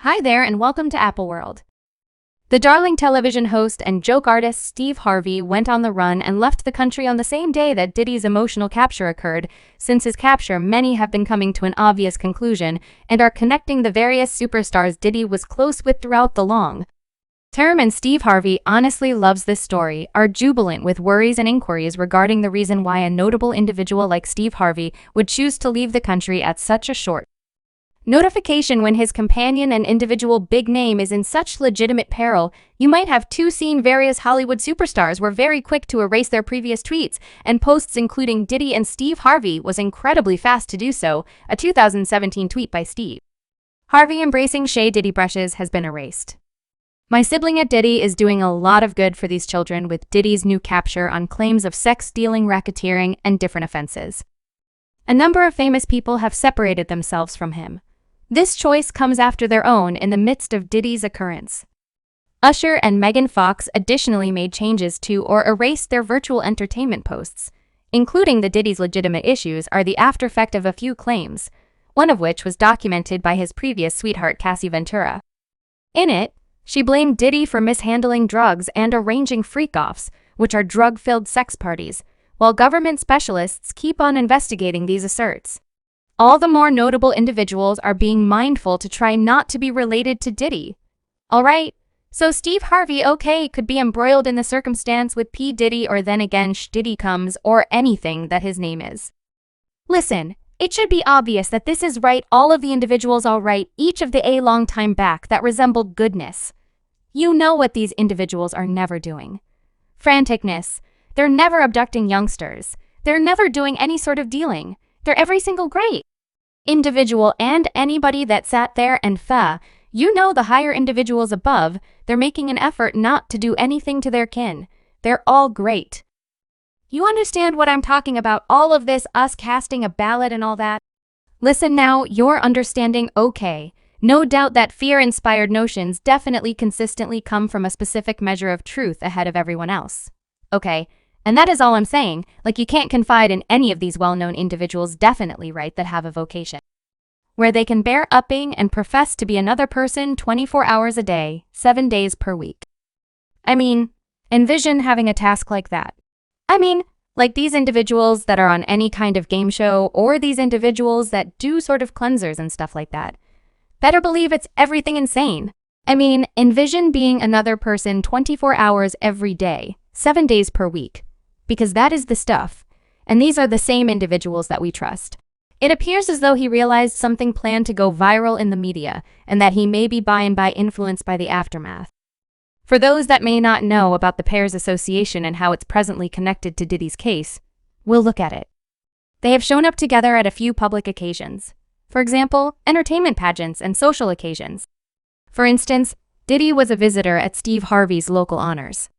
Hi there and welcome to Apple World. The darling television host and joke artist Steve Harvey went on the run and left the country on the same day that Diddy's emotional capture occurred. Since his capture, many have been coming to an obvious conclusion and are connecting the various superstars Diddy was close with throughout the long term, and Steve Harvey honestly loves this story, are jubilant with worries and inquiries regarding the reason why a notable individual like Steve Harvey would choose to leave the country at such a short notification when his companion and individual big name is in such legitimate peril. You might have seen various Hollywood superstars were very quick to erase their previous tweets and posts, including Diddy, and Steve Harvey was incredibly fast to do so. A 2017 tweet by Steve Harvey embracing Shay Diddy brushes has been erased. My sibling at Diddy is doing a lot of good for these children with Diddy's new capture on claims of sex stealing, racketeering, and different offenses. A number of famous people have separated themselves from him. This choice comes after their own in the midst of Diddy's occurrence. Usher and Megan Fox additionally made changes to or erased their virtual entertainment posts, including the Diddy's legitimate issues are the aftereffect of a few claims, one of which was documented by his previous sweetheart Cassie Ventura. In it, she blamed Diddy for mishandling drugs and arranging freak-offs, which are drug-filled sex parties, while government specialists keep on investigating these asserts. All the more notable individuals are being mindful to try not to be related to Diddy. Alright, so Steve Harvey could be embroiled in the circumstance with P. Diddy, or then again Diddy comes, or anything that his name is. Listen, it should be obvious that this is right. All of the individuals alright, each of the a long time back that resembled goodness. You know what these individuals are never doing. Franticness. They're never abducting youngsters. They're never doing any sort of dealing. They're every single great individual, and anybody that sat there and you know the higher individuals above, they're making an effort not to do anything to their kin. They're all great. You understand what I'm talking about, all of this, us casting a ballot and all that? Listen now, you're understanding, okay. No doubt that fear-inspired notions definitely consistently come from a specific measure of truth ahead of everyone else. Okay. And that is all I'm saying, like you can't confide in any of these well-known individuals, definitely right, that have a vocation where they can bear upping and profess to be another person 24 hours a day, 7 days per week. I mean, envision having a task like that. I mean, like these individuals that are on any kind of game show, or these individuals that do sort of cleansers and stuff like that. Better believe it's everything insane. I mean, envision being another person 24 hours every day, 7 days per week. Because that is the stuff, and these are the same individuals that we trust. It appears as though he realized something planned to go viral in the media, and that he may be by and by influenced by the aftermath. For those that may not know about the pair's association and how it's presently connected to Diddy's case, we'll look at it. They have shown up together at a few public occasions. For example, entertainment pageants and social occasions. For instance, Diddy was a visitor at Steve Harvey's local honors.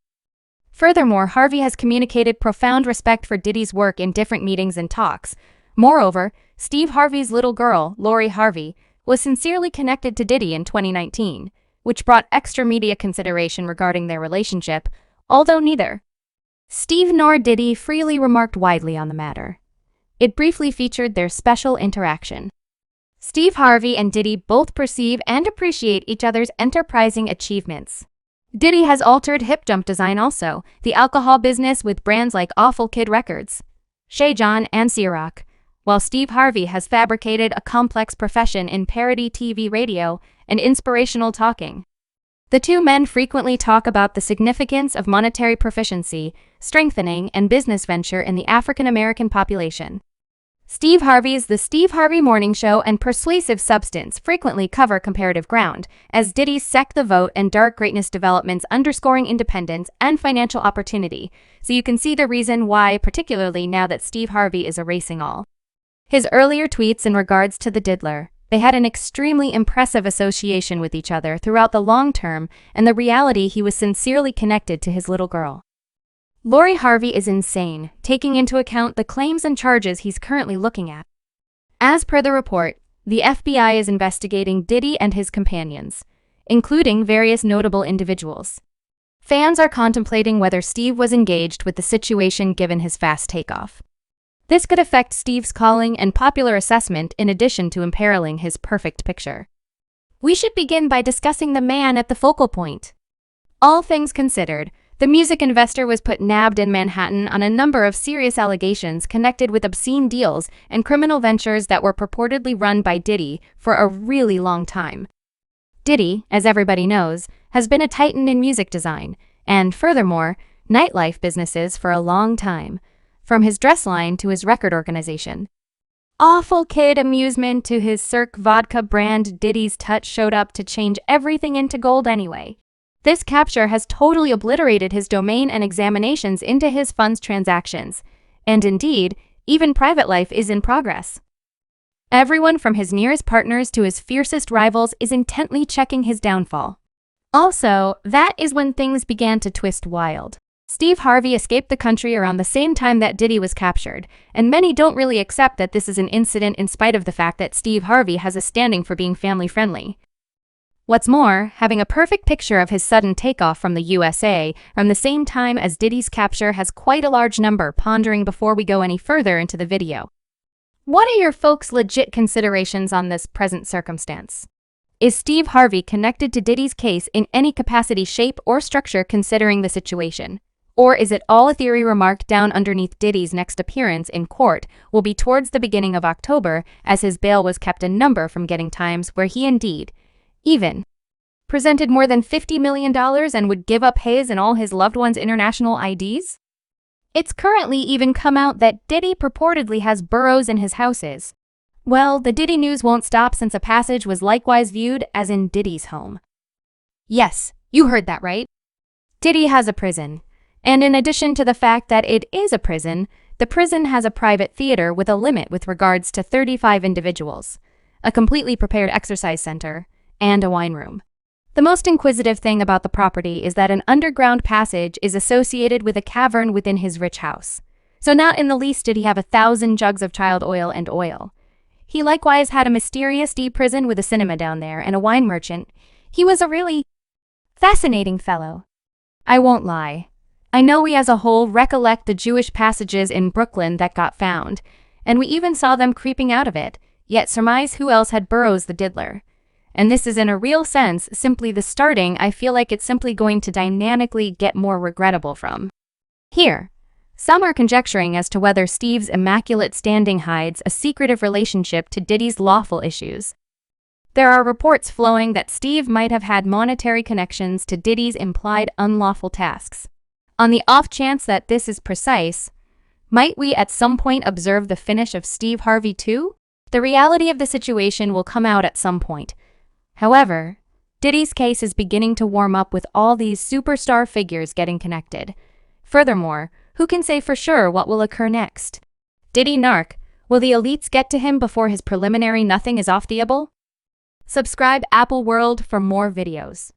Furthermore, Harvey has communicated profound respect for Diddy's work in different meetings and talks. Moreover, Steve Harvey's little girl, Lori Harvey, was sincerely connected to Diddy in 2019, which brought extra media consideration regarding their relationship, although neither Steve nor Diddy freely remarked widely on the matter. It briefly featured their special interaction. Steve Harvey and Diddy both perceive and appreciate each other's enterprising achievements. Diddy has altered hip jump design also, the alcohol business with brands like Awful Kid Records, Shay John, and Ciroc, while Steve Harvey has fabricated a complex profession in parody TV, radio, and inspirational talking. The two men frequently talk about the significance of monetary proficiency, strengthening, and business venture in the African American population. Steve Harvey's The Steve Harvey Morning Show and Persuasive Substance frequently cover comparative ground, as Diddy's Sec the Vote and Dark Greatness developments underscoring independence and financial opportunity, so you can see the reason why, particularly now that Steve Harvey is erasing all his earlier tweets in regards to the diddler. They had an extremely impressive association with each other throughout the long term, and the reality he was sincerely connected to his little girl. Lori Harvey is insane, taking into account the claims and charges he's currently looking at. As per the report, the FBI is investigating Diddy and his companions, including various notable individuals. Fans are contemplating whether Steve was engaged with the situation given his fast takeoff. This could affect Steve's calling and popular assessment in addition to imperiling his perfect picture. We should begin by discussing the man at the focal point. All things considered, the music investor was put nabbed in Manhattan on a number of serious allegations connected with obscene deals and criminal ventures that were purportedly run by Diddy for a really long time. Diddy, as everybody knows, has been a titan in music design, and furthermore, nightlife businesses for a long time, from his dress line to his record organization. Awful Kid Amusement to his Cirque vodka brand, Diddy's touch showed up to change everything into gold anyway. This capture has totally obliterated his domain and examinations into his funds transactions, and indeed, even private life is in progress. Everyone from his nearest partners to his fiercest rivals is intently checking his downfall. Also, that is when things began to twist wild. Steve Harvey escaped the country around the same time that Diddy was captured, and many don't really accept that this is an incident in spite of the fact that Steve Harvey has a standing for being family-friendly. What's more, having a perfect picture of his sudden takeoff from the USA from the same time as Diddy's capture has quite a large number pondering before we go any further into the video. What are your folks' legit considerations on this present circumstance? Is Steve Harvey connected to Diddy's case in any capacity, shape, or structure considering the situation? Or is it all a theory? Remarked down underneath. Diddy's next appearance in court will be towards the beginning of October, as his bail was kept a number from getting times where he indeed even presented more than $50 million and would give up his and all his loved ones' international IDs? It's currently even come out that Diddy purportedly has burrows in his houses. Well, the Diddy news won't stop since a passage was likewise viewed as in Diddy's home. Yes, you heard that right. Diddy has a prison. And in addition to the fact that it is a prison, the prison has a private theater with a limit with regards to 35 individuals, a completely prepared exercise center, and a wine room. The most inquisitive thing about the property is that an underground passage is associated with a cavern within his rich house. So not in the least did he have 1,000 jugs of child oil and oil. He likewise had a mysterious deep prison with a cinema down there and a wine merchant. He was a really fascinating fellow. I won't lie. I know we as a whole recollect the Jewish passages in Brooklyn that got found, and we even saw them creeping out of it, yet surmise who else had burrows the diddler. And this is in a real sense simply the starting. I feel like it's simply going to dynamically get more regrettable from here. Some are conjecturing as to whether Steve's immaculate standing hides a secretive relationship to Diddy's lawful issues. There are reports flowing that Steve might have had monetary connections to Diddy's implied unlawful tasks. On the off chance that this is precise, might we at some point observe the finish of Steve Harvey too? The reality of the situation will come out at some point. However, Diddy's case is beginning to warm up with all these superstar figures getting connected. Furthermore, who can say for sure what will occur next? Diddy narc, will the elites get to him before his preliminary nothing is off-theable? Subscribe Apple World for more videos.